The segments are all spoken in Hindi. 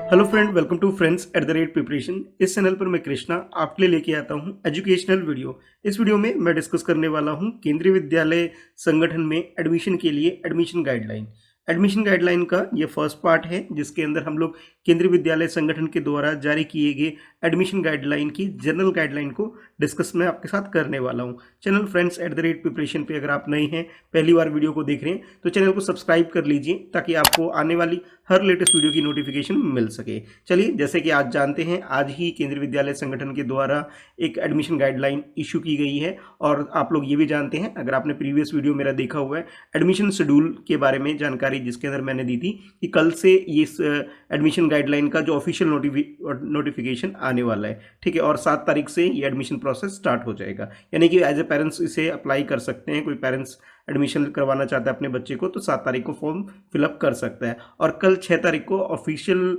Hello friend, welcome to friends at the rate preparation. इस चैनल पर मैं कृष्णा आपके लिए लेके आता हूं एजुकेशनल वीडियो। इस वीडियो में मैं डिस्कस करने वाला हूं केंद्रीय विद्यालय संगठन में एडमिशन के लिए एडमिशन गाइडलाइन। एडमिशन गाइडलाइन का ये फर्स्ट पार्ट है जिसके अंदर हम लोग केंद्रीय विद्यालय संगठन के द्वारा जारी किए गए एडमिशन गाइडलाइन की जनरल गाइडलाइन को डिस्कस मैं आपके साथ करने वाला हूं। Channel friends at the rate preparation पे अगर आप नए हैं, पहली बार वीडियो को देख रहे हैं, तो चैनल को सब्सक्राइब कर लीजिए ताकि आपको आने वाली हर लेटेस्ट वीडियो की नोटिफिकेशन मिल सके। चलिए, जैसे कि आज जानते हैं, आज ही केंद्रीय विद्यालय संगठन के द्वारा एक एडमिशन गाइडलाइन इशू की गई है। और आप लोग ये भी जानते हैं, अगर आपने प्रीवियस वीडियो मेरा देखा हुआ है, एडमिशन शेड्यूल के बारे में जानकारी जिसके अंदर मैंने दी थी कि कल से इस एडमिशन गाइडलाइन का जो ऑफिशियल नोटिफिकेशन आने वाला है, ठीक है, और 7 तारीख से ये एडमिशन प्रोसेस स्टार्ट हो जाएगा। यानी कि एज ए पेरेंट्स इसे अप्लाई कर सकते हैं। कोई पेरेंट्स एडमिशन करवाना चाहता है अपने बच्चे को तो 7 तारीख को फॉर्म फिलअप कर सकता है। और कल 6 तारीख को ऑफिशियल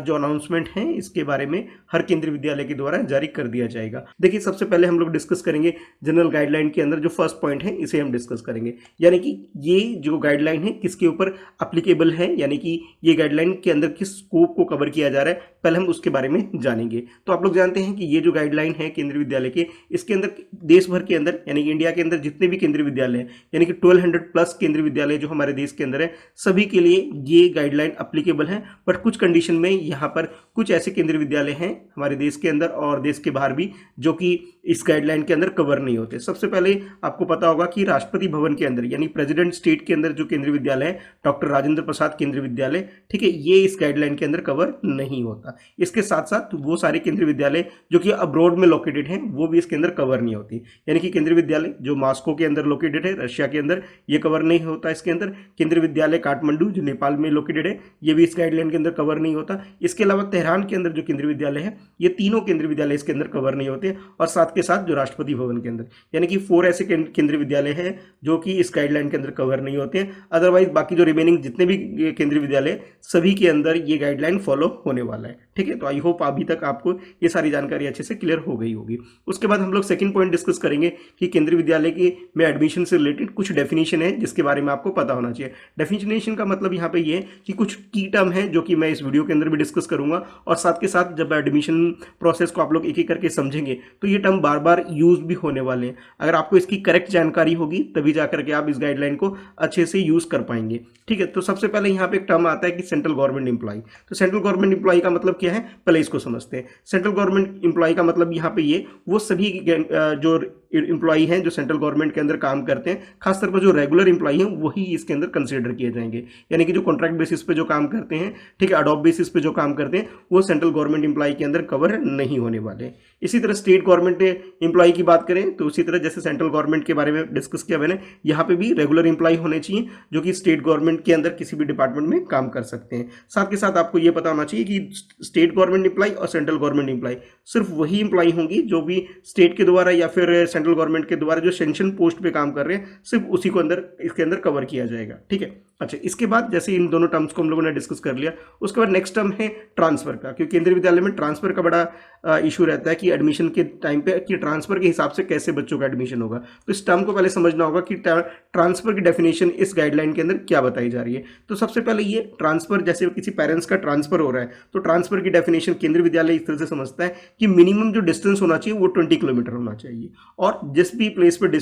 जो अनाउंसमेंट है इसके बारे में हर केंद्रीय विद्यालय के द्वारा जारी कर दिया जाएगा। देखिए, सबसे पहले हम लोग डिस्कस करेंगे जनरल गाइडलाइन के अंदर जो फर्स्ट पॉइंट है इसे हम डिस्कस करेंगे। यानी कि ये जो गाइडलाइन है किसके ऊपर अप्लीकेबल है, यानी कि ये गाइडलाइन के अंदर किस स्कोप को कवर किया जा रहा है, पहले हम उसके बारे में जानेंगे। तो आप लोग जानते हैं कि ये जो गाइडलाइन है केंद्रीय विद्यालय के, इसके अंदर देश भर के अंदर यानी कि इंडिया के अंदर जितने भी केंद्रीय विद्यालय हैं, यानी कि 1200 प्लस केंद्रीय विद्यालय जो हमारे देश के अंदर है, सभी के लिए ये गाइडलाइन अप्लीकेबल है। बट कुछ कंडीशन में यहाँ पर कुछ ऐसे केंद्रीय विद्यालय हैं हमारे देश के अंदर और देश के बाहर भी जो कि इस गाइडलाइन के अंदर कवर नहीं होते। सबसे पहले आपको पता होगा कि राष्ट्रपति भवन के अंदर यानी प्रेसिडेंट स्टेट के अंदर जो केंद्रीय विद्यालय है, डॉक्टर राजेंद्र प्रसाद केंद्रीय विद्यालय, ठीक है, ये इस गाइडलाइन के अंदर कवर नहीं होता। इसके साथ साथ वो सारे केंद्रीय विद्यालय जो कि अब्रॉड में लोकेटेड हैं वो भी इसके अंदर कवर नहीं होती। यानी कि केंद्रीय विद्यालय जो मॉस्को के अंदर लोकेटेड है रशिया के अंदर, ये कवर नहीं होता इसके अंदर। केंद्रीय विद्यालय काठमांडू जो नेपाल में लोकेटेड है, ये भी इस गाइडलाइन के अंदर कवर नहीं होता। इसके अलावा तेहरान के अंदर जो केंद्रीय विद्यालय है, ये तीनों केंद्रीय विद्यालय इसके अंदर कवर नहीं होते। और साथ के साथ जो राष्ट्रपति भवन के अंदर, यानी कि 4 ऐसे केंद्रीय विद्यालय हैं जो कि इस गाइडलाइन के अंदर कवर नहीं होते हैं। अदरवाइज बाकी जो रिमेनिंग जितने भी केंद्रीय विद्यालय, सभी के अंदर ये गाइडलाइन फॉलो होने वाला है, ठीक है। तो आई होप अभी तक आपको ये सारी जानकारी अच्छे से क्लियर हो गई होगी। उसके बाद हम लोग सेकंड पॉइंट डिस्कस करेंगे कि केंद्रीय विद्यालय की में एडमिशन से रिलेटेड कुछ डेफिनेशन है जिसके बारे में आपको पता होना चाहिए। डेफिनेशन का मतलब यहाँ पे ये है कि कुछ की टर्म है जो कि मैं इस वीडियो के अंदर भी डिस्कस करूंगा, और साथ के साथ जब एडमिशन प्रोसेस को आप लोग एक एक करके समझेंगे तो ये टर्म बार बार यूज भी होने वाले हैं। अगर आपको इसकी करेक्ट जानकारी होगी तभी जाकर के आप इस गाइडलाइन को अच्छे से यूज कर पाएंगे, ठीक है। तो सबसे पहले यहाँ पे एक टर्म आता है कि सेंट्रल गवर्नमेंट एम्प्लॉय। तो सेंट्रल गवर्नमेंट एम्प्लॉय का मतलब क्या है, पहले इसको समझते हैं। सेंट्रल गवर्नमेंट एम्प्लॉय का मतलब यहाँ पे ये वो सभी जो एम्प्लॉय हैं जो सेंट्रल गवर्नमेंट के अंदर काम करते हैं, खासतौर पर जो रेगुलर एम्प्लॉय हैं वही इसके अंदर कंसीडर किए जाएंगे। यानी कि जो कॉन्ट्रैक्ट बेसिस पे जो काम करते हैं, ठीक है, अडॉप्ट बेसिस पे जो काम करते हैं, वो सेंट्रल गवर्नमेंट एम्प्लॉय के अंदर कवर नहीं होने वाले। इसी तरह स्टेट गवर्नमेंट एम्प्लॉय की बात करें तो उसी तरह जैसे सेंट्रल गवर्नमेंट के बारे में डिस्कस किया मैंने, यहाँ पे भी रेगुलर एम्प्लॉय होने चाहिए जो कि स्टेट गवर्नमेंट के अंदर किसी भी डिपार्टमेंट में काम कर सकते हैं। साथ के साथ आपको ये पता होना चाहिए कि स्टेट गवर्नमेंट एम्प्लॉय और सेंट्रल गवर्नमेंट एम्प्लॉय सिर्फ वही एम्प्लॉय होंगी जो भी स्टेट के द्वारा या फिर सेंट्रल गवर्नमेंट के द्वारा जो सेंक्शन पोस्ट पे काम कर रहे हैं, सिर्फ उसी को अंदर इसके अंदर कवर किया जाएगा, ठीक है। अच्छा, इसके बाद जैसे इन दोनों टर्म्स को हम लोगों ने डिस्कस कर लिया, उसके बाद नेक्स्ट टर्म है ट्रांसफर का, क्योंकि केंद्रीय विद्यालय में ट्रांसफर का बड़ा इशू रहता है कि एडमिशन के टाइम पे कि ट्रांसफर के हिसाब से कैसे बच्चों का एडमिशन होगा। तो इस टर्म को पहले समझना होगा कि ट्रांसफर की डेफिनेशन इस गाइडलाइन के अंदर क्या बताई जा रही है। तो सबसे पहले ये ट्रांसफर, जैसे किसी पेरेंट्स का ट्रांसफर हो रहा है तो ट्रांसफर की डेफिनेशन केंद्रीय विद्यालय इस तरह से समझता है कि मिनिमम जो डिस्टेंस होना चाहिए वो 20 किलोमीटर होना चाहिए, और जिस भी प्लेस पर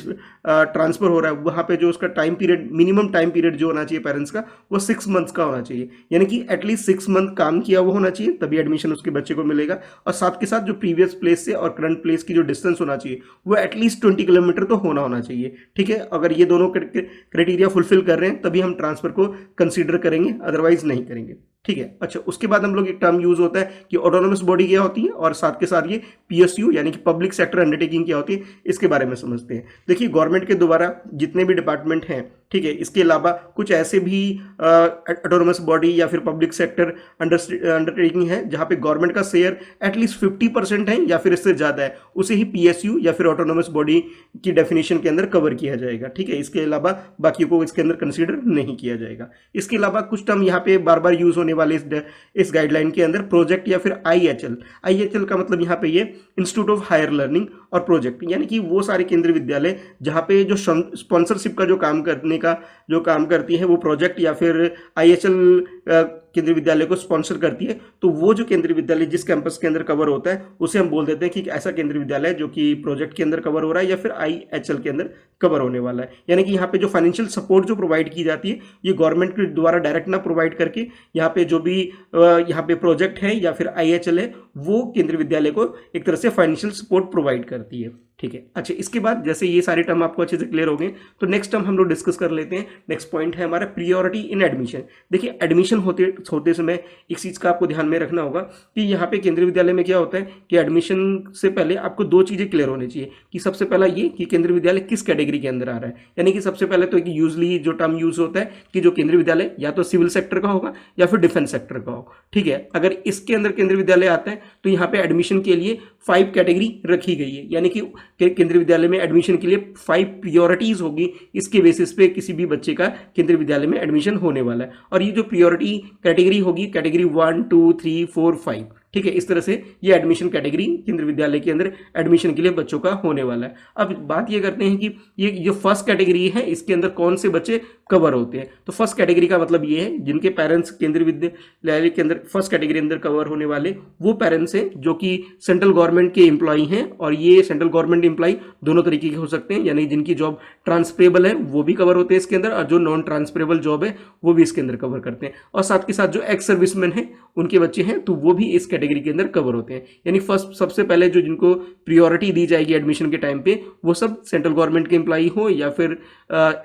ट्रांसफर हो रहा है वहाँ पे जो उसका time period, minimum time period जो होना चाहिए पेरेंट्स का, वो 6 मंथ्स का होना चाहिए। यानी कि एटलीस्ट 6 मंथ काम किया वो होना चाहिए, तभी एडमिशन उसके बच्चे को मिलेगा। और साथ के साथ जो प्रीवियस प्लेस से और करंट प्लेस की जो डिस्टेंस होना चाहिए वो एटलीस्ट 20 किलोमीटर तो होना चाहिए, ठीक है। अगर ये दोनों क्राइटेरिया फुलफिल कर रहे हैं तभी हम ट्रांसफर को कंसीडर करेंगे, अदरवाइज नहीं करेंगे, ठीक है। अच्छा, उसके बाद हम लोग एक टर्म यूज होता है कि ऑटोनोमस बॉडी क्या होती है, और साथ के साथ ये पीएसयू यानी कि पब्लिक सेक्टर अंडरटेकिंग क्या होती है, इसके बारे में समझते हैं। देखिए, गवर्नमेंट के द्वारा जितने भी डिपार्टमेंट हैं, ठीक है, इसके अलावा कुछ ऐसे भी ऑटोनोमस बॉडी या फिर पब्लिक सेक्टर अंडरटेकिंग है जहां पे गवर्नमेंट का शेयर एटलीस्ट 50% है या फिर इससे ज़्यादा है, उसे ही पीएसयू या फिर ऑटोनोमस बॉडी की डेफिनेशन के अंदर कवर किया जाएगा, ठीक है। इसके अलावा बाकी को इसके अंदर कंसीडर नहीं किया जाएगा। इसके अलावा कुछ टर्म यहाँ पे बार बार यूज होने वाले इस गाइडलाइन के अंदर, प्रोजेक्ट या फिर आईएचएल। आईएचएल का मतलब यहाँ पे ये इंस्टीट्यूट ऑफ हायर लर्निंग और प्रोजेक्ट, यानी कि वो सारे केंद्रीय विद्यालय जहाँ पे जो स्पॉन्सरशिप का जो काम करने का जो काम करती है वो प्रोजेक्ट या फिर आईएचएल केंद्रीय विद्यालय को स्पॉन्सर करती है, तो वो जो केंद्रीय विद्यालय जिस कैंपस के अंदर कवर होता है उसे हम बोल देते हैं कि ऐसा केंद्रीय विद्यालय जो कि प्रोजेक्ट के अंदर कवर हो रहा है या फिर IHL के अंदर कवर होने वाला है। यानी कि यहाँ पे जो फाइनेंशियल सपोर्ट जो प्रोवाइड की जाती है ये गवर्नमेंट के द्वारा डायरेक्ट ना प्रोवाइड करके यहाँ पे जो भी यहाँ पे प्रोजेक्ट है या फिर IHL है वो केंद्रीय विद्यालय को एक तरह से फाइनेंशियल सपोर्ट प्रोवाइड करती है। ठीक है, अच्छा इसके बाद जैसे ये सारे टर्म आपको अच्छे से क्लियर हो गए तो नेक्स्ट टर्म हम लोग डिस्कस कर लेते हैं। नेक्स्ट पॉइंट है हमारा प्रियोरिटी इन एडमिशन। देखिए एडमिशन होते समय एक चीज़ का आपको ध्यान में रखना होगा कि यहाँ पे केंद्रीय विद्यालय में क्या होता है कि एडमिशन से पहले आपको दो चीज़ें क्लियर होनी चाहिए कि सबसे पहला ये कि केंद्रीय विद्यालय किस कैटेगरी के अंदर आ रहा है। यानी कि सबसे पहले तो एक यूजली जो टर्म यूज होता है कि जो केंद्रीय विद्यालय या तो सिविल सेक्टर का होगा या फिर डिफेंस सेक्टर का हो। ठीक है, अगर इसके अंदर केंद्रीय विद्यालय आता है तो यहाँ पे एडमिशन के लिए 5 कैटेगरी रखी गई है। यानी कि केंद्रीय विद्यालय में एडमिशन के लिए 5 प्रियोरिटीज होगी, इसके बेसिस पे किसी भी बच्चे का केंद्रीय विद्यालय में एडमिशन होने वाला है। और ये जो प्रियोरिटी कैटेगरी होगी कैटेगरी 1 2 3 4 5, ठीक है, इस तरह से ये एडमिशन कैटेगरी केंद्रीय विद्यालय के अंदर एडमिशन के लिए बच्चों का होने वाला है। अब बात ये करते हैं कि ये जो फर्स्ट कैटेगरी है इसके अंदर कौन से बच्चे कवर होते हैं। तो फर्स्ट कैटेगरी का मतलब ये है जिनके पेरेंट्स केंद्रीय विद्यालय के अंदर फर्स्ट कैटेगरी अंदर कवर होने वाले वो पेरेंट्स हैं जो कि सेंट्रल गवर्नमेंट के एम्प्लॉई हैं। और ये सेंट्रल गवर्नमेंट एम्प्लॉई दोनों तरीके के हो सकते हैं, यानी जिनकी जॉब ट्रांसफरेबल है वो भी कवर होते हैं इसके अंदर, और जो नॉन ट्रांसफरेबल जॉब है वो भी इसके अंदर कवर करते हैं। और साथ के साथ जो एक्स सर्विसमैन है उनके बच्चे हैं तो वो भी इस कैटेगरी के अंदर कवर होते हैं। यानी फर्स्ट सबसे पहले जो जिनको प्रियोरिटी दी जाएगी एडमिशन के टाइम पे वो सब सेंट्रल गवर्नमेंट के एम्प्लॉई हो या फिर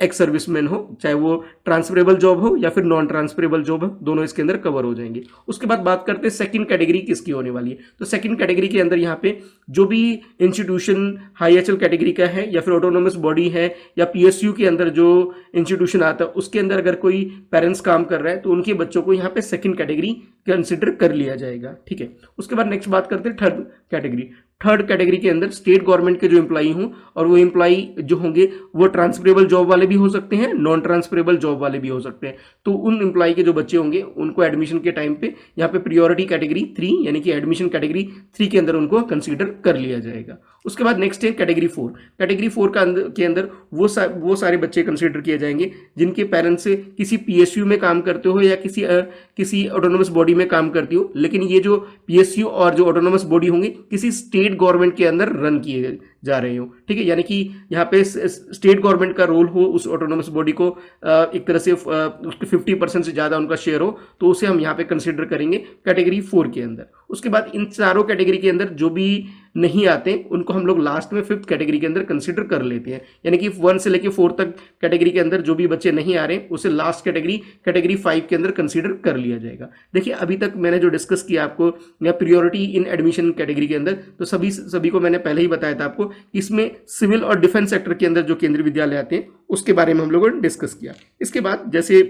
एक्स सर्विसमैन हो, चाहे वो ट्रांसफरेबल जॉब हो या फिर नॉन ट्रांसफरेबल जॉब हो, दोनों इसके अंदर कवर हो जाएंगे। उसके बाद बात करते हैं सेकंड कैटेगरी किसकी होने वाली है। तो सेकंड कैटेगरी के अंदर यहाँ पे जो भी इंस्टीट्यूशन IHL कैटेगरी का है या फिर ऑटोनोमस बॉडी है या PSU के अंदर जो इंस्टीट्यूशन आता है उसके अंदर अगर कोई पेरेंट्स काम कर रहा है तो उनके बच्चों को यहाँ पे सेकंड कैटेगरी कंसिडर कर लिया जाएगा। ठीक है, उसके बाद नेक्स्ट बात करते हैं थर्ड कैटेगरी। थर्ड कैटेगरी के अंदर स्टेट गवर्नमेंट के जो एम्प्लॉई हों और वो एम्प्लॉई जो होंगे वो ट्रांसफरेबल जॉब वाले भी हो सकते हैं, नॉन ट्रांसफरेबल जॉब वाले भी हो सकते हैं। तो उन एम्प्लॉई के जो बच्चे होंगे उनको एडमिशन के टाइम पे यहाँ पे प्रियोरिटी कैटेगरी 3 यानी कि एडमिशन कैटेगरी 3 के अंदर उनको कंसीडर कर लिया जाएगा। उसके बाद नेक्स्ट है कैटेगरी 4। कैटेगरी 4 के अंदर वो सारे बच्चे कंसीडर किए जाएंगे जिनके पेरेंट्स किसी PSU में काम करते हो या किसी ऑटोनोमस बॉडी में काम करती हो, लेकिन ये जो PSU और जो ऑटोनोमस बॉडी होंगे किसी स्टेट गवर्नमेंट के अंदर रन किए जा रहे हो। ठीक है, यानी कि यहाँ पे स्टेट गवर्नमेंट का रोल हो उस ऑटोनोमस बॉडी को एक तरह से उसके 50% से ज़्यादा उनका शेयर हो तो उसे हम यहाँ पे कंसीडर करेंगे कैटेगरी 4 के अंदर। उसके बाद इन चारों कैटेगरी के अंदर जो भी नहीं आते उनको हम लोग लास्ट में 5th कैटेगरी के अंदर कंसीडर कर लेते हैं। यानी कि 1 से लेकर 4 तक कैटेगरी के अंदर जो भी बच्चे नहीं आ रहे उसे लास्ट कैटेगरी 5 के अंदर कंसीडर कर लिया जाएगा। देखिए अभी तक मैंने जो डिस्कस किया आपको या प्रियोरिटी इन एडमिशन कैटेगरी के अंदर, तो सभी को मैंने पहले ही बताया था आपको कि इसमें सिविल और डिफेंस सेक्टर के अंदर जो केंद्रीय विद्यालय आते हैं उसके बारे में हम लोगों ने डिस्कस किया। इसके बाद जैसे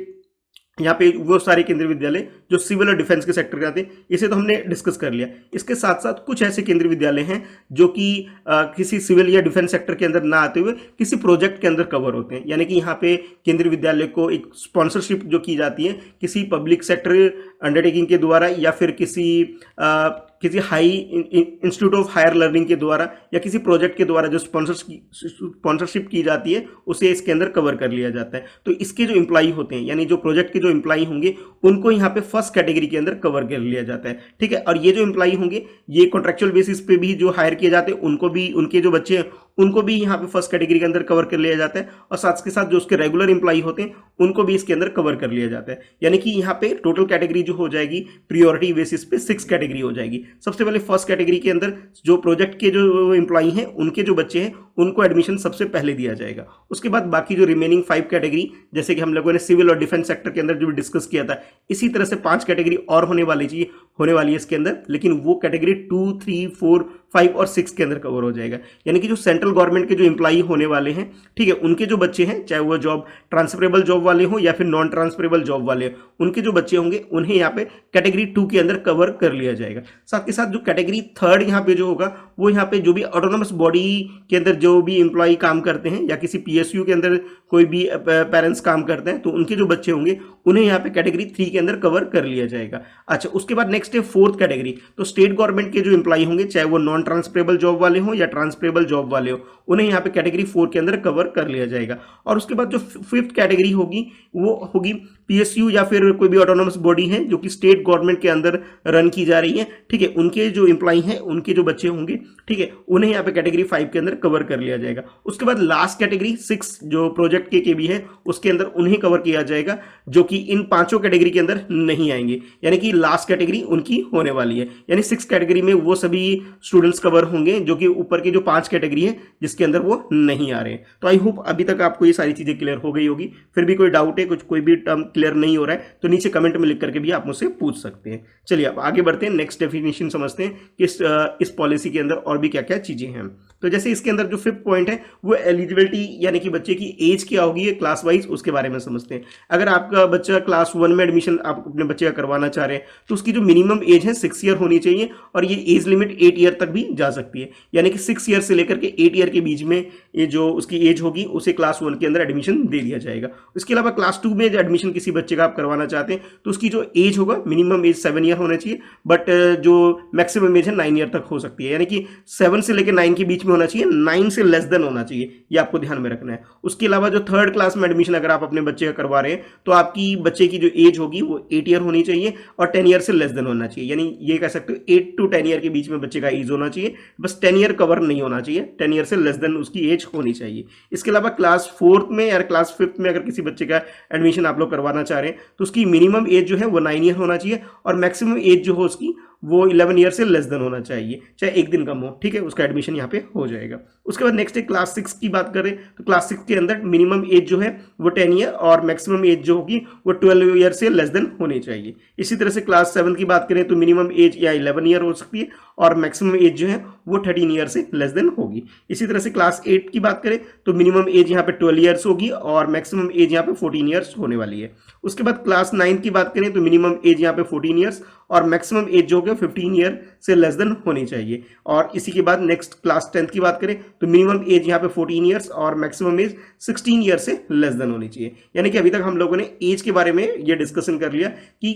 यहाँ पे वो सारे केंद्रीय विद्यालय जो सिविल और डिफेंस के सेक्टर के आते हैं इसे तो हमने डिस्कस कर लिया। इसके साथ साथ कुछ ऐसे केंद्रीय विद्यालय हैं जो कि किसी सिविल या डिफेंस सेक्टर के अंदर ना आते हुए किसी प्रोजेक्ट के अंदर कवर होते हैं। यानी कि यहाँ पे केंद्रीय विद्यालय को एक स्पॉन्सरशिप जो की जाती है किसी पब्लिक सेक्टर अंडरटेकिंग के द्वारा या फिर किसी high institute of higher learning के द्वारा या किसी प्रोजेक्ट के द्वारा जो स्पॉन्सरशिप की जाती है उसे इसके अंदर कवर कर लिया जाता है। तो इसके जो एम्प्लॉई होते हैं यानी जो प्रोजेक्ट के जो एम्प्लॉई होंगे उनको यहाँ पे फर्स्ट कैटेगरी के अंदर कवर कर लिया जाता है। ठीक है, और ये जो एम्प्लॉई होंगे ये कॉन्ट्रेक्चुअल बेसिस पे भी जो हायर किए जाते हैं उनको भी, उनके जो बच्चे हैं उनको भी यहाँ पे फर्स्ट कैटेगरी के अंदर कवर कर लिया जाता है। और साथ के साथ जो उसके रेगुलर एम्प्लॉई होते हैं उनको भी इसके अंदर कवर कर लिया जाता है। यानी कि यहाँ पे टोटल कैटेगरी जो हो जाएगी प्रियोरिटी बेसिस पे 6 कैटेगरी हो जाएगी। सबसे पहले फर्स्ट कैटेगरी के अंदर जो प्रोजेक्ट के जो एम्प्लॉई हैं उनके जो बच्चे हैं उनको एडमिशन सबसे पहले दिया जाएगा। उसके बाद बाकी जो रिमेनिंग 5 कैटेगरी जैसे कि हम लोगों ने सिविल और डिफेंस सेक्टर के अंदर जो भी डिस्कस किया था इसी तरह से 5 कैटेगरी और होने वाली है इसके अंदर, लेकिन वो कैटेगरी 2 3 4 5 और 6 के अंदर कवर हो जाएगा। यानी कि जो सेंट्रल गवर्नमेंट के जो एम्प्लॉई होने वाले हैं, ठीक है, उनके जो बच्चे हैं चाहे वो जॉब ट्रांसफरेबल जॉब वाले हो या फिर नॉन ट्रांसफरेबल जॉब वाले हो, उनके जो बच्चे होंगे उन्हें यहाँ पे कैटेगरी 2 के अंदर कवर कर लिया जाएगा। साथ के साथ जो कैटेगरी 3 यहाँ पे जो होगा वो यहाँ पे जो भी ऑटोनोमस बॉडी के अंदर जो भी एम्प्लॉई काम करते हैं या किसी PSU के अंदर कोई भी पेरेंट्स काम करते हैं तो उनके जो बच्चे होंगे उन्हें यहाँ पे कैटेगरी 3 के अंदर कवर कर लिया जाएगा। अच्छा, उसके बाद नेक्स्ट है 4th कैटेगरी। तो स्टेट गवर्नमेंट के जो एम्प्लॉई होंगे चाहे वो नॉन ट्रांसफरेबल जॉब वाले हो या ट्रांसफरेबल जॉब वाले हो उन्हें यहाँ पे कैटेगरी 4 के अंदर कवर कर लिया जाएगा। और उसके बाद जो 5th कैटेगरी होगी वो होगी पीएसयू या फिर कोई भी ऑटोनोमस बॉडी है जो कि स्टेट गवर्नमेंट के अंदर रन की जा रही है, ठीक है, उनके जो एम्प्लॉई हैं, उनके जो बच्चे होंगे, ठीक है, उन्हें यहाँ पे कैटेगरी 5 के अंदर कवर कर लिया जाएगा। उसके बाद लास्ट कैटेगरी 6 जो प्रोजेक्ट के केबी है उसके अंदर उन्हें कवर किया जाएगा, जो कि इन पांचों कैटेगरी के अंदर नहीं आएंगे, यानी कि लास्ट कैटेगरी उनकी होने वाली है। यानी 6 कैटेगरी में वो सभी स्टूडेंट्स कवर होंगे जो कि ऊपर के जो 5 कैटेगरी है जिसके अंदर वो नहीं आ रहे हैं। तो आई होप अभी तक आपको ये सारी चीजें क्लियर हो गई होगी। फिर भी कोई डाउट है, कुछ कोई भी टर्म क्लियर नहीं हो रहा है तो नीचे कमेंट में लिख करके भी आप मुझसे पूछ सकते हैं। चलिए अब आगे बढ़ते हैं, नेक्स्ट डेफिनेशन समझते हैं कि इस पॉलिसी के अंदर और भी क्या क्या चीजें हैं। तो जैसे इसके अंदर जो 5th पॉइंट है वो एलिजिबिलिटी, यानी कि बच्चे की एज क्या होगी ये क्लास वाइज, उसके बारे में समझते हैं। अगर आपका बच्चा क्लास 1 में एडमिशन आप अपने बच्चे का करवाना चाह रहे हैं तो उसकी जो मिनिमम एज है 6 ईयर होनी चाहिए और ये एज लिमिट 8 ईयर तक भी जा सकती है, यानी कि 6 ईयर से लेकर के 8 ईयर के बीच में ये जो उसकी एज होगी उसे क्लास 1 के अंदर एडमिशन दे दिया जाएगा। इसके अलावा क्लास 2 में जो एडमिशन किसी बच्चे का आप करवाना चाहते हैं तो उसकी जो एज होगा मिनिमम एज 7 ईयर होना चाहिए, बट जो मैक्सिमम एज है 9 ईयर तक हो सकती है, यानी कि 7 से लेकर 9 के बीच में होना चाहिए, 9 से लेस देन होना चाहिए, ये आपको ध्यान में रखना है। उसके अलावा जो 3rd क्लास में एडमिशन अगर आप अपने बच्चे का करवा रहे हैं तो आपकी बच्चे की जो एज होगी वो 8 ईयर होनी चाहिए और 10 ईयर से लेस देन होना चाहिए, यानी ये कह सकते हो 8 to 10 ईयर के बीच में बच्चे का एज होना चाहिए, बस 10 ईयर कवर नहीं होना चाहिए, 10 ईयर से लेस देन उसकी एज होनी चाहिए। इसके अलावा क्लास 4th में या क्लास 5th में अगर किसी बच्चे का एडमिशन आप लोग करवाना चाह रहे हैं तो उसकी मिनिमम एज जो है वो 9 ईयर होना चाहिए और मैक्सिमम एज जो हो उसकी वो 11 ईयर से लेस देन होना चाहिए, चाहे एक दिन कम हो, ठीक है, उसका एडमिशन यहाँ पे हो जाएगा। उसके बाद नेक्स्ट है क्लास 6 की बात करें तो क्लास 6 के अंदर मिनिमम एज जो है वो 10 ईयर और मैक्सिमम एज जो होगी वो 12 ईयर से लेस देन होनी चाहिए। इसी तरह से क्लास 7 की बात करें तो मिनिमम एज या 11 ईयर हो सकती है और मैक्सिमम एज जो है वो 13 ईयर से लेस देन होगी। इसी तरह से क्लास 8 की बात करें तो मिनिमम एज यहाँ पे 12 ईयर्स होगी और मैक्सिमम एज यहाँ पे 14 ईयर्स होने वाली है। उसके बाद क्लास 9 की बात करें तो मिनिमम एज यहाँ पे 14 ईयर्स और मैक्सिमम एज जो होगा 15 ईयर से लेस देन होनी चाहिए। और इसी के बाद नेक्स्ट क्लास 10th की बात करें तो मिनिमम एज यहाँ पे 14 ईयर्स और मैक्सिमम एज 16 ईयर से लेस देन होनी चाहिए। यानी कि अभी तक हम लोगों ने एज के बारे में ये डिस्कशन कर लिया कि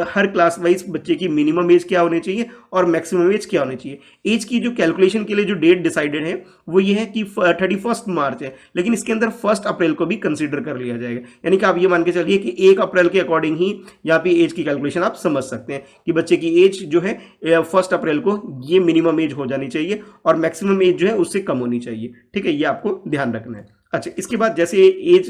हर क्लास वाइज बच्चे की मिनिमम एज क्या होनी चाहिए और मैक्सिमम एज क्या होनी चाहिए। एज की जो कैलकुलेशन के लिए जो डेट डिसाइडेड है वो ये है कि 31 मार्च है, लेकिन इसके अंदर 1 अप्रैल को भी कंसीडर कर लिया जाएगा, यानी कि आप ये मान के चलिए कि 1 अप्रैल के अकॉर्डिंग ही यहाँ पे एज की कैलकुलेशन आप समझ सकते हैं कि बच्चे की एज जो है 1 अप्रैल को ये मिनिमम एज हो जानी चाहिए और मैक्सिमम एज जो है उससे कम होनी चाहिए, ठीक है, ये आपको ध्यान रखना है। अच्छा, इसके बाद जैसे एज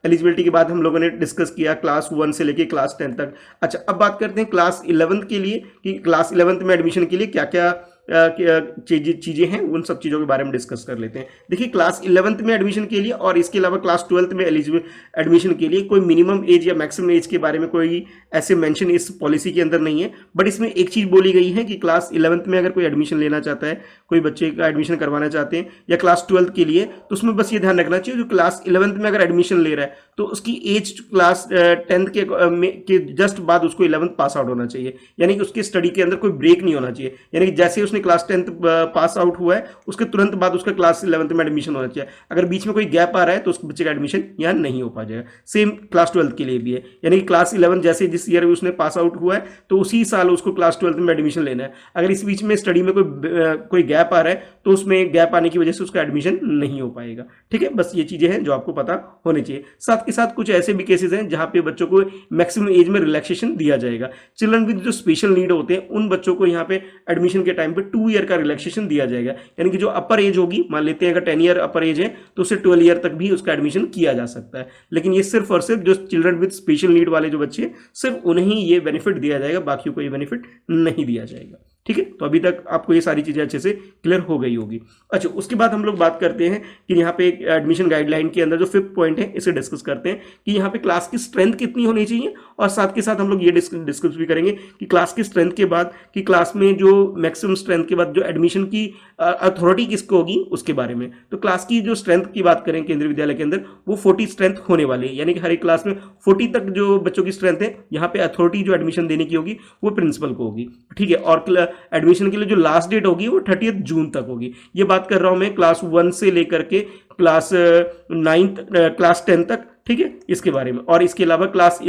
एलिजिबिलिटी के बाद हम लोगों ने डिस्कस किया क्लास 1 से लेके क्लास 10 तक। अच्छा, अब बात करते हैं क्लास 11th के लिए कि क्लास 11th में एडमिशन के लिए क्या क्या चीजें हैं, उन सब चीजों के बारे में डिस्कस कर लेते हैं। देखिए, क्लास 11th में एडमिशन के लिए और इसके अलावा क्लास 12th में एलिजिबल एडमिशन के लिए कोई मिनिमम एज या मैक्सिमम एज के बारे में कोई ऐसे मेंशन इस पॉलिसी के अंदर नहीं है, बट इसमें एक चीज बोली गई है कि क्लास 11th में अगर कोई एडमिशन लेना चाहता है, कोई बच्चे का एडमिशन करवाना चाहते हैं या क्लास 12th के लिए, तो उसमें बस ये ध्यान रखना चाहिए जो क्लास 11th में अगर एडमिशन ले रहा है तो उसकी एज क्लास 10th के जस्ट बाद उसको 11th पास आउट होना चाहिए, यानी कि उसकी स्टडी के अंदर कोई ब्रेक नहीं होना चाहिए, यानी कि जैसे उसने क्लास 10th पास आउट हुआ है उसके तुरंत बाद उसका क्लास 11th में एडमिशन होना चाहिए। अगर बीच में कोई गैप आ रहा है तो उस बच्चे का एडमिशन यहाँ नहीं हो पाएगा। सेम क्लास 12th के लिए भी है, यानी कि क्लास 11 जैसे जिस ईयर में उसने पास आउट हुआ है तो उसी साल उसको क्लास 12th में एडमिशन लेना है। अगर इस बीच में स्टडी में कोई गैप आ रहा है तो उसमें गैप आने की वजह से उसका एडमिशन नहीं हो पाएगा, ठीक है। बस ये चीजें हैं जो आपको पता होनी चाहिए। साथ के साथ कुछ ऐसे भी केसेस हैं जहां पे बच्चों को मैक्सिमम एज में रिलैक्सेशन दिया जाएगा। चिल्ड्रन विद जो स्पेशल नीड होते हैं उन बच्चों को यहाँ पे एडमिशन के टाइम पे 2 ईयर का रिलैक्सेशन दिया जाएगा, यानी कि जो अपर एज होगी, मान लेते हैं अगर 10 ईयर अपर एज है तो उसे 12 ईयर तक भी उसका एडमिशन किया जा सकता है, लेकिन ये सिर्फ और सिर्फ जो चिल्ड्रन विद स्पेशल नीड वाले जो बच्चे हैं सिर्फ उन्हें ये बेनिफिट दिया जाएगा, बाकियों को ये बेनिफिट नहीं दिया जाएगा, ठीक है। तो अभी तक आपको ये सारी चीजें अच्छे से क्लियर हो गई होगी। अच्छा, उसके बाद हम लोग बात करते हैं कि यहाँ पे एडमिशन गाइडलाइन के अंदर जो 5th पॉइंट है इसे डिस्कस करते हैं कि यहाँ पे क्लास की स्ट्रेंथ कितनी होनी चाहिए, और साथ के साथ हम लोग ये डिस्कस भी करेंगे कि क्लास की स्ट्रेंथ के बाद कि क्लास में जो मैक्सिमम स्ट्रेंथ के बाद जो एडमिशन की अथॉरिटी किसको होगी उसके बारे में। तो क्लास की जो स्ट्रेंथ की बात करें केंद्रीय विद्यालय के अंदर वो 40 स्ट्रेंथ होने वाली है, यानी कि हर एक क्लास में 40 तक जो बच्चों की स्ट्रेंथ है यहाँ पे अथॉरिटी जो एडमिशन देने की होगी वो प्रिंसिपल को होगी, ठीक है। और एडमिशन के लिए जो लास्ट डेट होगी वो 30 जून तक होगी। ये बात कर रहा हूं मैं क्लास 1 से लेकर के क्लास 9 क्लास 10 तक, ठीक है, इसके बारे में। और इसके अलावा क्लास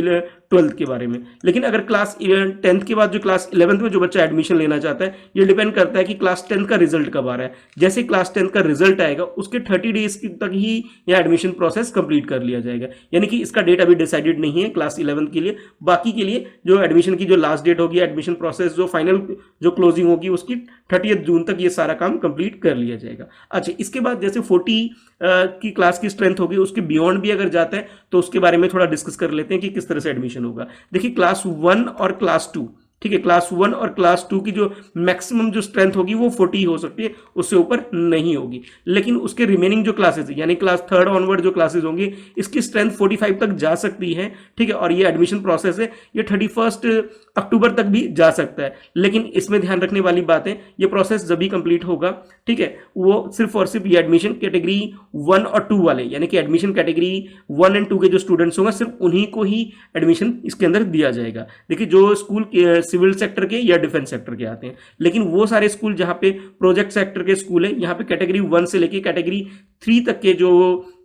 ट्वेल्थ के बारे में। लेकिन अगर क्लास 10th के बाद जो क्लास 11th में जो बच्चा एडमिशन लेना चाहता है, ये डिपेंड करता है कि क्लास 10th का रिजल्ट कब आ रहा है। जैसे क्लास 10th का रिजल्ट आएगा उसके 30 डेज तक ही यह एडमिशन प्रोसेस कंप्लीट कर लिया जाएगा। यानी कि इसका डेट अभी डिसाइडेड नहीं है क्लास 11th के लिए। बाकी के लिए जो एडमिशन की जो लास्ट डेट होगी, एडमिशन प्रोसेस जो फाइनल जो क्लोजिंग होगी उसकी 30 जून तक ये सारा काम कंप्लीट कर लिया जाएगा। अच्छा, इसके बाद जैसे 40 की क्लास की स्ट्रेंथ होगी, उसके बियॉन्ड भी अगर जाता है तो उसके बारे में थोड़ा डिस्कस कर लेते हैं कि किस तरह से एडमिशन होगा। देखिए, क्लास 1 और क्लास 2, ठीक है, क्लास 1 और क्लास 2 की जो मैक्सिमम जो स्ट्रेंथ होगी वो 40 हो सकती है, उससे ऊपर नहीं होगी। लेकिन उसके रिमेनिंग जो क्लासेस है, यानी क्लास 3rd ऑनवर्ड जो क्लासेस होंगी, इसकी स्ट्रेंथ 45 तक जा सकती है, ठीक है। और ये एडमिशन प्रोसेस है, ये 31 अक्टूबर तक भी जा सकता है। लेकिन इसमें ध्यान रखने वाली बात है, ये प्रोसेस जब भी कंप्लीट होगा, ठीक है, वो सिर्फ और सिर्फ ये एडमिशन कैटेगरी 1 और 2 वाले, यानी कि एडमिशन कैटेगरी 1 एंड 2 के जो स्टूडेंट्स होंगे, सिर्फ उन्हीं को ही एडमिशन इसके अंदर दिया जाएगा। देखिए, जो स्कूल सिविल सेक्टर के या डिफेंस सेक्टर के आते हैं, लेकिन वो सारे स्कूल जहां पे प्रोजेक्ट सेक्टर के स्कूल है, यहाँ पे कैटेगरी 1 से लेके कैटेगरी 3 तक के जो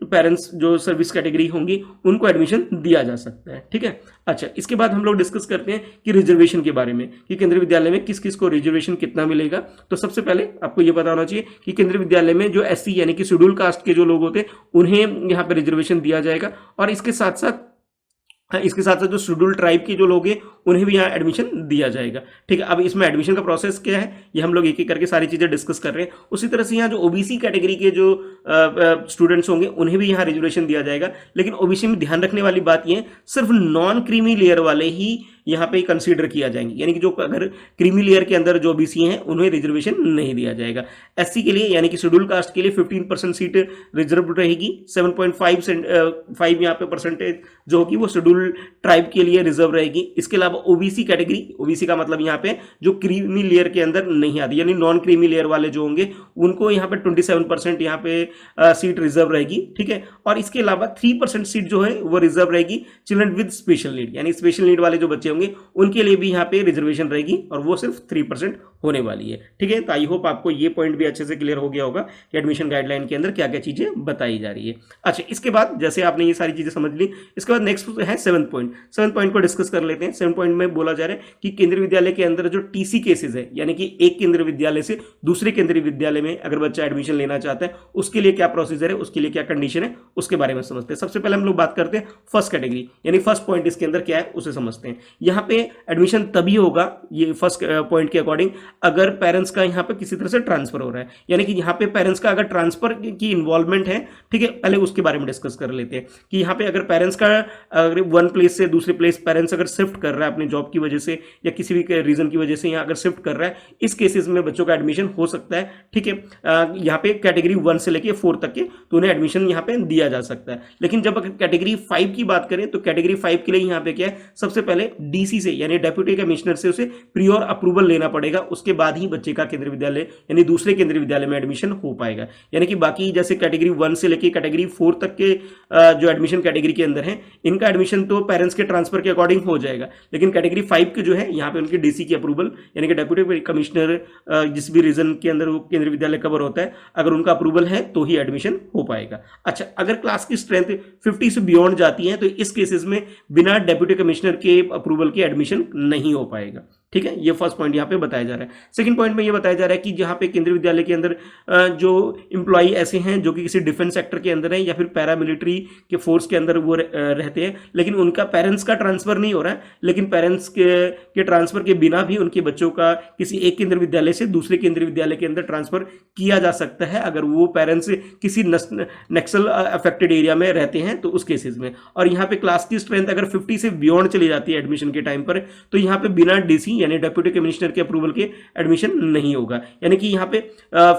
पेरेंट्स जो सर्विस कैटेगरी होंगी उनको एडमिशन दिया जा सकता है, ठीक है। अच्छा, इसके बाद हम लोग डिस्कस करते हैं कि रिजर्वेशन के बारे में, कि केंद्रीय विद्यालय में किस किस को रिजर्वेशन कितना मिलेगा। तो सबसे पहले आपको यह पता होना चाहिए कि केंद्रीय विद्यालय में जो SC यानी कि शेड्यूल कास्ट के जो लोग होते हैं उन्हें यहाँ पे रिजर्वेशन दिया जाएगा, और इसके साथ साथ जो शेड्यूल ट्राइब के जो लोग हैं उन्हें भी यहाँ एडमिशन दिया जाएगा, ठीक है। अब इसमें एडमिशन का प्रोसेस क्या है, ये हम लोग एक एक करके सारी चीजें डिस्कस कर रहे हैं। उसी तरह से यहाँ जो OBC कैटेगरी के जो स्टूडेंट्स होंगे उन्हें भी यहाँ रिजर्वेशन दिया जाएगा। लेकिन OBC में ध्यान रखने वाली बात यह है, सिर्फ नॉन क्रीमी लेयर वाले ही यहाँ पे कंसीडर किया जाएंगे, यानी कि जो अगर क्रीमी लेयर के अंदर जो OBC हैं उन्हें रिजर्वेशन नहीं दिया जाएगा। SC के लिए यानी कि शेड्यूल कास्ट के लिए 15% सीट रिजर्व रहेगी, 7.5 यहाँ पे परसेंटेज जो होगी वो शेड्यूल ट्राइब के लिए रिजर्व रहेगी। इसके अलावा OBC कैटेगरी, OBC का मतलब यहाँ पे जो क्रीमी लेयर के अंदर नहीं आती, यानी नॉन क्रीमी लेयर वाले जो होंगे उनको यहाँ पे 27% यहाँ पे सीट रिजर्व रहेगी, ठीक है। और इसके अलावा 3% सीट जो है वो रिजर्व रहेगी चिल्ड्रन विद स्पेशल नीड, यानी स्पेशल नीड वाले जो बच्चे होंगे उनके लिए भी यहाँ पे रिजर्वेशन रहेगी, और वो सिर्फ 3% होने वाली है, ठीक है। तो आई होप आपको ये पॉइंट भी अच्छे से क्लियर हो गया होगा कि एडमिशन गाइडलाइन के अंदर क्या क्या चीजें बताई जा रही है। अच्छा, इसके बाद जैसे आपने ये सारी चीजें समझ ली, इसके बाद नेक्स्ट है 7th पॉइंट को डिस्कस कर लेते हैं। 7th पॉइंट में बोला जा रहा है कि केंद्रीय विद्यालय के अंदर जो TC केसेस है, यानी कि एक केंद्रीय विद्यालय से दूसरे केंद्रीय विद्यालय में अगर बच्चा एडमिशन लेना चाहता है उसके लिए क्या प्रोसीजर है, उसके लिए क्या कंडीशन है, उसके बारे में समझते हैं। सबसे पहले हम लोग बात करते हैं फर्स्ट कैटेगरी, यानी फर्स्ट पॉइंट इसके अंदर क्या है उसे समझते हैं। यहाँ पे एडमिशन तभी होगा, ये फर्स्ट पॉइंट के अकॉर्डिंग, अगर पेरेंट्स का यहाँ पे किसी तरह से ट्रांसफर हो रहा है, यानी कि यहाँ पे पेरेंट्स का अगर ट्रांसफर की इन्वॉल्वमेंट है, ठीक है। पहले उसके बारे में डिस्कस कर लेते हैं कि यहाँ पे अगर पेरेंट्स का अगर वन प्लेस से दूसरे प्लेस पेरेंट्स अगर शिफ्ट कर रहा है अपने जॉब की वजह से या किसी भी रीजन की वजह से यहाँ अगर शिफ्ट कर रहा है, इस केसेस में बच्चों का एडमिशन हो सकता है, ठीक है। यहाँ पे कैटेगरी 1 से लेके 4 तक के तो उन्हें एडमिशन यहाँ पे दिया जा सकता है। लेकिन जब अगर कैटेगरी 5 की बात करें तो कैटेगरी 5 के लिए यहाँ पे क्या है, सबसे पहले DC से यानी डेप्यूटी कमिश्नर से उसे प्रियोर अप्रूवल लेना पड़ेगा, उसके बाद ही बच्चे का केंद्रीय विद्यालय यानी दूसरे केंद्रीय विद्यालय में एडमिशन हो पाएगा। यानी कि बाकी जैसे कैटेगरी 1 से लेके कैटेगरी 4 तक के जो एडमिशन कैटेगरी के अंदर है, इनका एडमिशन तो पेरेंट्स के ट्रांसफर के अकॉर्डिंग हो जाएगा। लेकिन कैटेगरी 5 के जो है यहाँ पे उनकी DC की अप्रूवल यानी कि डेप्यूटी कमिश्नर जिस भी रीजन के अंदर वो केंद्रीय विद्यालय कवर होता है, अगर उनका अप्रूवल है तो ही एडमिशन हो पाएगा। अच्छा, अगर क्लास की स्ट्रेंथ 50 से बियॉन्ड जाती है तो इस केसेस में बिना डेप्यूटी कमिश्नर के अप्रूवल के एडमिशन नहीं हो पाएगा, ठीक है। ये फर्स्ट पॉइंट यहाँ पे बताया जा रहा है। सेकंड पॉइंट में ये बताया जा रहा है कि जहाँ पे केंद्रीय विद्यालय के अंदर जो एम्प्लॉय ऐसे हैं जो कि किसी डिफेंस सेक्टर के अंदर है या फिर पैरामिलिट्री के फोर्स के अंदर वो रहते हैं, लेकिन उनका पेरेंट्स का ट्रांसफर नहीं हो रहा है, लेकिन पेरेंट्स के ट्रांसफर के बिना भी उनके बच्चों का किसी एक केंद्रीय विद्यालय से दूसरे केंद्रीय विद्यालय के अंदर ट्रांसफर किया जा सकता है, अगर वो पेरेंट्स किसी नक्सल अफेक्टेड एरिया में रहते हैं तो उस केसेस में। और यहाँ पे क्लास की स्ट्रेंथ अगर 50 से बियॉन्ड चली जाती है एडमिशन के टाइम पर, तो यहाँ पे बिना DC यानी डेप्यूटी कमिश्नर के अप्रूवल के एडमिशन नहीं होगा। यानी कि यहाँ पे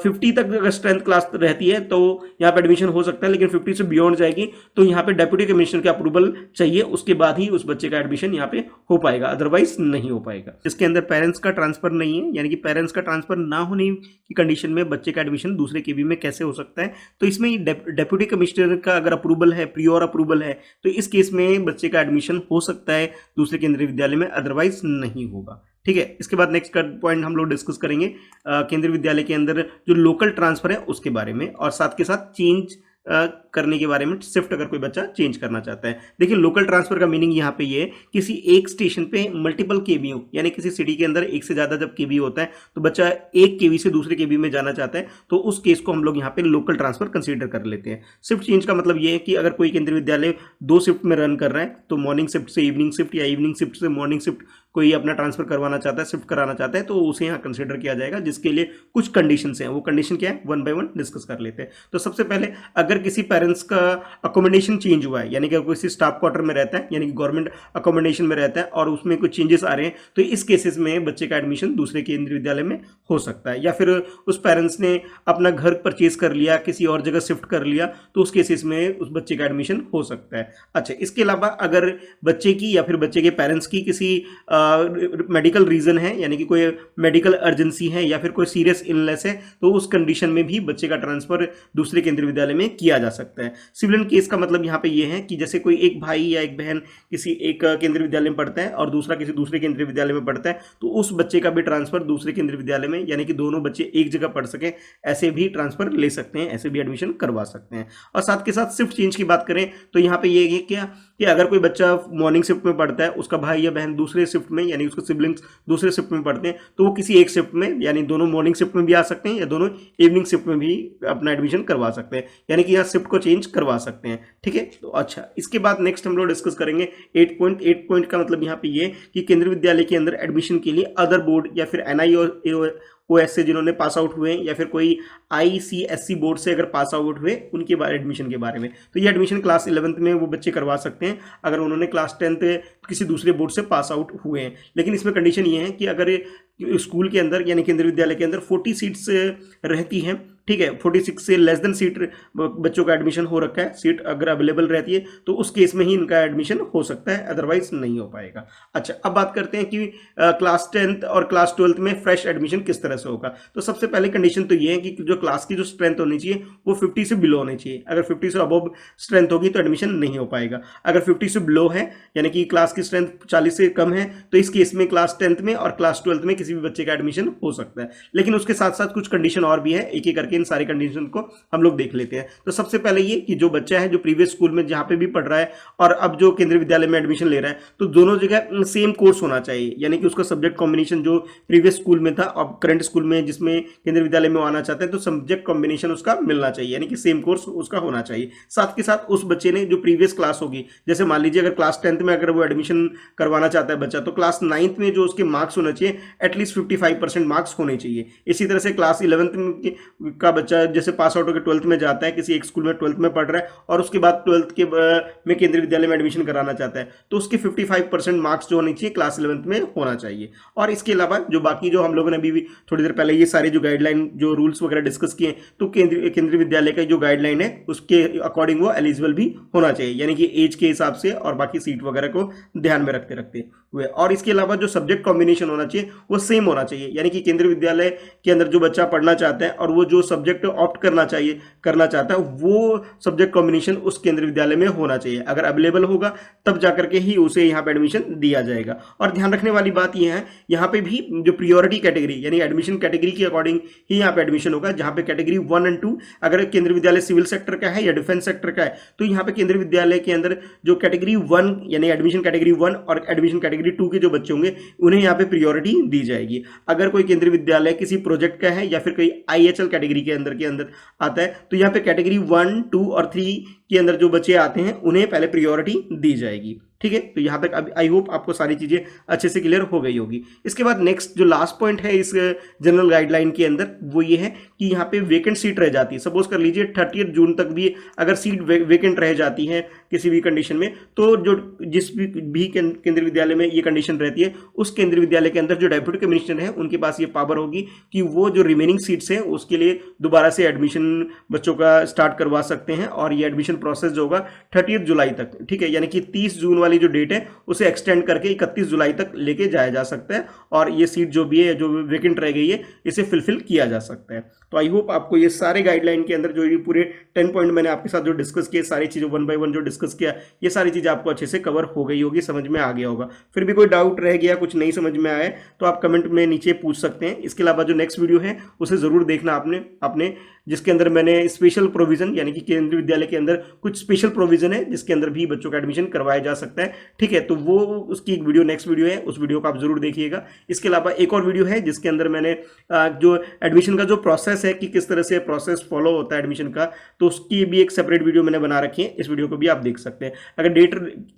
50 तक अगर स्ट्रेंथ क्लास रहती है तो यहाँ पे एडमिशन हो सकता है, लेकिन 50 से बियॉन्ड जाएगी तो यहाँ पे डेप्यूटी कमिश्नर के अप्रूवल चाहिए, उसके बाद ही उस बच्चे का एडमिशन यहाँ पे हो पाएगा, अदरवाइज नहीं हो पाएगा। इसके अंदर पेरेंट्स का ट्रांसफर नहीं है, यानी कि पेरेंट्स का ट्रांसफर ना होने की कंडीशन में बच्चे का एडमिशन दूसरे केवी में कैसे हो सकता है, तो इसमें डेप्यूटी कमिश्नर का अगर अप्रूवल है, प्रियोर अप्रूवल है, तो इस केस में बच्चे का एडमिशन हो सकता है दूसरे केंद्रीय विद्यालय में, अदरवाइज नहीं होगा, ठीक है। इसके बाद नेक्स्ट पॉइंट हम लोग डिस्कस करेंगे केंद्रीय विद्यालय के अंदर जो लोकल ट्रांसफर है उसके बारे में, और साथ के साथ चेंज करने के बारे में, शिफ्ट अगर कोई बच्चा चेंज करना चाहता है। देखिए लोकल ट्रांसफर का मीनिंग यहाँ पे ये है किसी एक स्टेशन पे मल्टीपल केबी हो, यानी किसी सिटी के अंदर एक से ज्यादा जब केबी होता है तो बच्चा एक केबी से दूसरे केबी में जाना चाहता है तो उस केस को हम लोग यहाँ पे लोकल ट्रांसफर कंसीडर कर लेते हैं। शिफ्ट चेंज का मतलब ये है कि अगर कोई केंद्रीय विद्यालय 2 शिफ्ट में रन कर रहा है तो मॉर्निंग शिफ्ट से इवनिंग शिफ्ट या इवनिंग शिफ्ट से मॉर्निंग शिफ्ट कोई अपना ट्रांसफर करवाना चाहता है, शिफ्ट कराना चाहता है, तो उसे यहाँ कंसीडर किया जाएगा, जिसके लिए कुछ कंडीशंस हैं। वो कंडीशन क्या है, वन बाय वन डिस्कस कर लेते हैं। तो सबसे पहले अगर किसी पेरेंट्स का अकोमोडेशन चेंज हुआ है, यानी कि किसी स्टाफ क्वार्टर में रहता है, यानी कि गवर्नमेंट अकोमोडेशन में रहता है और उसमें कुछ चेंजेस आ रहे हैं, तो इस केसेस में बच्चे का एडमिशन दूसरे केंद्रीय विद्यालय में हो सकता है। या फिर उस पेरेंट्स ने अपना घर परचेज कर लिया, किसी और जगह शिफ्ट कर लिया, तो उस केसेस में उस बच्चे का एडमिशन हो सकता है। अच्छा, इसके अलावा अगर बच्चे की या फिर बच्चे के पेरेंट्स की किसी मेडिकल रीजन है, यानी कि कोई मेडिकल अर्जेंसी है या फिर कोई सीरियस इलनेस है, तो उस कंडीशन में भी बच्चे का ट्रांसफर दूसरे केंद्रीय विद्यालय में किया जा सकता है। सिविलियन केस का मतलब यहाँ पे ये है कि जैसे कोई एक भाई या एक बहन किसी एक केंद्रीय विद्यालय में पढ़ता है और दूसरा किसी दूसरे केंद्रीय विद्यालय में पढ़ता है, तो उस बच्चे का भी ट्रांसफर दूसरे केंद्रीय विद्यालय में, यानी कि दोनों बच्चे एक जगह पढ़ सके, ऐसे भी ट्रांसफर ले सकते हैं, ऐसे भी एडमिशन करवा सकते हैं। और साथ के साथ शिफ्ट चेंज की बात करें तो यहाँ पे ये क्या कि अगर कोई बच्चा मॉर्निंग शिफ्ट में पढ़ता है, उसका भाई या बहन दूसरे शिफ्ट में, यानी उसके सिबलिंग्स दूसरे शिफ्ट में पढ़ते हैं, तो वो किसी एक शिफ्ट में, यानी दोनों मॉर्निंग शिफ्ट में भी आ सकते हैं या दोनों इवनिंग शिफ्ट में भी अपना एडमिशन करवा सकते हैं, यानी कि यहाँ शिफ्ट को चेंज करवा सकते हैं। ठीक है, तो अच्छा, इसके बाद नेक्स्ट हम लोग डिस्कस करेंगे 8 पॉइंट का मतलब यहाँ पे ये कि केंद्रीय विद्यालय के अंदर एडमिशन के लिए अदर बोर्ड या फिर NIOS से जिन्होंने पास आउट हुए या फिर कोई ICSE बोर्ड से अगर पास आउट हुए, उनके बारे एडमिशन के बारे में। तो ये एडमिशन क्लास 11th में वो बच्चे करवा सकते हैं अगर उन्होंने क्लास 10th किसी दूसरे बोर्ड से पास आउट हुए हैं। लेकिन इसमें कंडीशन ये है कि अगर स्कूल के अंदर यानी केंद्रीय विद्यालय के अंदर 40 सीट्स रहती हैं, ठीक है, 46 से लेस देन सीट बच्चों का एडमिशन हो रखा है, सीट अगर अवेलेबल रहती है तो उस केस में ही इनका एडमिशन हो सकता है, अदरवाइज नहीं हो पाएगा। अच्छा, अब बात करते हैं कि क्लास 10th और क्लास 12th में फ्रेश एडमिशन किस तरह से होगा। तो सबसे पहले कंडीशन तो ये है कि जो क्लास की जो स्ट्रेंथ होनी चाहिए वो 50 से बिलो होनी चाहिए। अगर 50 से अबव स्ट्रेंथ होगी तो एडमिशन नहीं हो पाएगा। अगर 50 से बिलो है, यानी कि क्लास की स्ट्रेंथ 40 से कम है, तो इस केस में क्लास 10th में और क्लास 12th में किसी भी बच्चे का एडमिशन हो सकता है। लेकिन उसके साथ साथ कुछ कंडीशन और भी है, एक एक करके इन सारी कंडीशन को हम लोग देख लेते हैं। तो सबसे पहले ये कि जो बच्चा है जो प्रीवियस स्कूल में जहां पे भी पढ़ रहा है और अब जो केंद्रीय विद्यालय में एडमिशन ले रहा है, तो दोनों जगह सेम कोर्स होना चाहिए, यानी कि उसका सब्जेक्ट कॉम्बिनेशन जो प्रीवियस स्कूल में था और करंट स्कूल में जिसमें केंद्रीय विद्यालय में आना चाहते हैं, तो सब्जेक्ट कॉम्बिनेशन उसका मिलना चाहिए, यानी कि सेम कोर्स उसका होना चाहिए। साथ के साथ उस बच्चे ने जो प्रीवियस क्लास होगी, जैसे मान लीजिए अगर क्लास 10th में अगर वो एडमिशन करवाना चाहता है बच्चा, तो क्लास 9th में जो उसके मार्क्स होना चाहिए एटलीस्ट 55% मार्क्स होने चाहिए। इसी तरह से क्लास 11th का बच्चा जैसे पास आउट होकर 12th में जाता है, किसी एक स्कूल में 12th में पढ़ रहा है और उसके बाद 12th के में केंद्रीय विद्यालय में एडमिशन कराना चाहता है, तो उसके 55% मार्क्स जो होने चाहिए क्लास 11th में होना चाहिए। और इसके अलावा जो बाकी जो हम लोगों ने अभी थोड़ी देर पहले ये सारे जो गाइडलाइन जो रूल्स वगैरह डिस्कस किए, तो केंद्रीय विद्यालय का जो गाइडलाइन है उसके अकॉर्डिंग वो एलिजिबल भी होना चाहिए, यानी कि एज के हिसाब से और बाकी सीट वगैरह को ध्यान में रखते रखते हुए। और इसके अलावा जो सब्जेक्ट कॉम्बिनेशन होना चाहिए वो सेम होना चाहिए, यानी कि केंद्रीय विद्यालय के अंदर जो बच्चा पढ़ना चाहता है और वो जो सब्जेक्ट ऑप्ट करना चाहता है वो सब्जेक्ट कॉम्बिनेशन उस केंद्रीय विद्यालय में होना चाहिए। अगर अवेलेबल होगा तब जाकर के ही उसे यहाँ पे एडमिशन दिया जाएगा। और ध्यान रखने वाली बात यह है, यहाँ पे भी जो प्रियोरिटी कैटेगरी यानी एडमिशन कैटेगरी के अकॉर्डिंग ही यहाँ पे एडमिशन होगा। जहाँ पे कैटेगरी 1 और 2 अगर केंद्रीय विद्यालय सिविल सेक्टर का है या डिफेंस सेक्टर का है, तो यहाँ पे केंद्रीय विद्यालय के अंदर जो कैटेगरी 1 यानी एडमिशन कैटेगरी 1 और एडमिशन कैटेगरी 2 के जो बच्चे होंगे उन्हें यहाँ पे प्रियोरिटी दी जाएगी। अगर कोई केंद्रीय विद्यालय किसी प्रोजेक्ट का है या फिर कोई IHL कैटेगरी के अंदर आता है, तो यहाँ पे कैटेगरी 1, 2 और 3 के अंदर जो बच्चे आते हैं उन्हें पहले प्रियोरिटी दी जाएगी। ठीक है, तो यहाँ तक अब आई होप आपको सारी चीजें अच्छे से क्लियर हो गई होगी। इसके बाद नेक्स्ट जो लास्ट पॉइंट है इस जनरल गाइडलाइन के अंदर वो ये है कि यहाँ पे वेकेंट सीट रह जाती है। सपोज कर लीजिए 30 जून तक भी अगर सीट वेकेंट रह जाती है किसी भी कंडीशन में, तो जो जिस भी केंद्रीय विद्यालय में ये कंडीशन रहती है, उस केंद्रीय विद्यालय के अंदर जो डेप्यूटी कमिश्नर है उनके पास ये पावर होगी कि वो जो रिमेनिंग सीट्स हैं उसके लिए दोबारा से एडमिशन बच्चों का स्टार्ट करवा सकते हैं। और ये एडमिशन प्रोसेस जो होगा 30 जुलाई तक, ठीक है, यानी कि 30 जून वाली जो डेट है उसे एक्सटेंड करके 31 जुलाई तक लेके जाया जा सकता है और ये सीट जो भी है जो वेकेंट रह गई है इसे फिलफिल किया जा सकता है। तो आई होप आपको ये सारे गाइडलाइन के अंदर जो ये पूरे 10 पॉइंट मैंने आपके साथ जो डिस्कस किए, सारी चीज़ें 1 बाय 1 जो डिस्कस किया, ये सारी चीज़ें आपको अच्छे से कवर हो गई होगी, समझ में आ गया होगा। फिर भी कोई डाउट रह गया, कुछ नहीं समझ में आया तो आप कमेंट में नीचे पूछ सकते हैं। इसके अलावा जो नेक्स्ट वीडियो है उसे ज़रूर देखना आपने जिसके अंदर मैंने स्पेशल प्रोविजन यानी कि केंद्रीय विद्यालय के अंदर कुछ स्पेशल प्रोविजन है जिसके अंदर भी बच्चों का एडमिशन करवाया जा सकता है। ठीक है, तो वो उसकी एक वीडियो नेक्स्ट वीडियो है, उस वीडियो को आप जरूर देखिएगा। इसके अलावा एक और वीडियो है जिसके अंदर मैंने जो एडमिशन का जो प्रोसेस है कि किस तरह से प्रोसेस फॉलो होता है एडमिशन का, तो उसकी भी एक सेपरेट वीडियो मैंने बना रखी है। इस वीडियो को भी आप देख सकते हैं। अगर डेट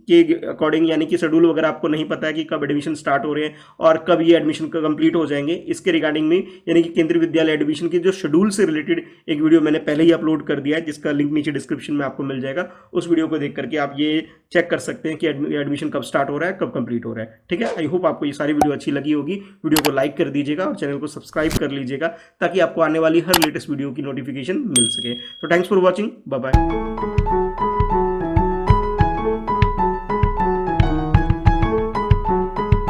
के अकॉर्डिंग यानी कि शेड्यूल वगैरह आपको नहीं पता है कि कब एडमिशन स्टार्ट हो रहे हैं और कब ये एडमिशन कंप्लीट हो जाएंगे, इसके रिगार्डिंग में यानी कि केंद्रीय विद्यालय एडमिशन की जो शेड्यूल से रिलेटेड एक वीडियो मैंने पहले ही अपलोड कर दिया है, जिसका लिंक नीचे डिस्क्रिप्शन में आपको मिल जाएगा। उस वीडियो को देख करके आप ये चेक कर सकते हैं कि एडमिशन कब स्टार्ट हो रहा है, कब कंप्लीट हो रहा है। ठीक है, आई होप आपको ये सारी वीडियो अच्छी लगी होगी। वीडियो को लाइक कर दीजिएगा और चैनल को सब्सक्राइब कर लीजिएगा ताकि आपको आने वाली हर लेटेस्ट वीडियो की नोटिफिकेशन मिल सके। तो thanks for watching, bye bye.